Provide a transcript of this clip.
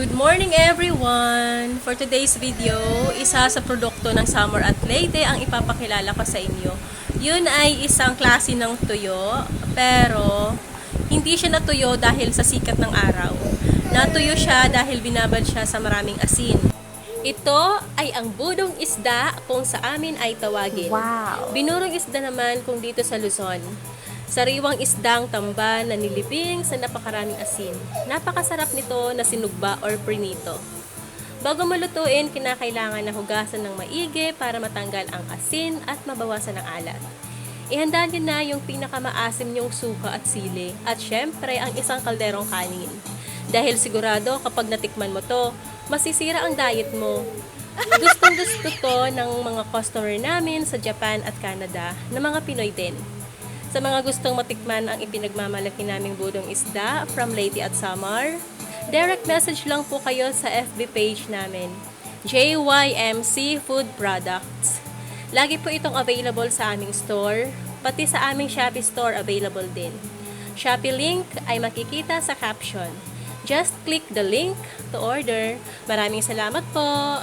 Good morning everyone! For today's video, isa sa produkto ng Summer at Leyte ang ipapakilala ko sa inyo. Yun ay isang klase ng tuyo, pero hindi siya natuyo dahil sa sikat ng araw. Natuyo siya dahil binabad siya sa maraming asin. Ito ay ang budong isda kung sa amin ay tawagin. Wow! Binurong isda naman kung dito sa Luzon. Sariwang isdang tamban na nilibing sa napakaraming asin. Napakasarap nito na sinugba or prinito. Bago malutuin, kinakailangan na hugasan ng maigi para matanggal ang asin at mabawasan ang alat. Ihanda nyo na yung pinakamaasim nyong suka at sili at syempre ang isang kalderong kanin. Dahil sigurado kapag natikman mo to, masisira ang diet mo. Gustong gusto to ng mga customer namin sa Japan at Canada na mga Pinoy din. Sa mga gustong matikman ang ipinagmamalaki naming budong isda from Leyte at Samar, direct message lang po kayo sa FB page namin, JYMC Food Products. Lagi po itong available sa aming store, pati sa aming Shopee store available din. Shopee link ay makikita sa caption. Just click the link to order. Maraming salamat po!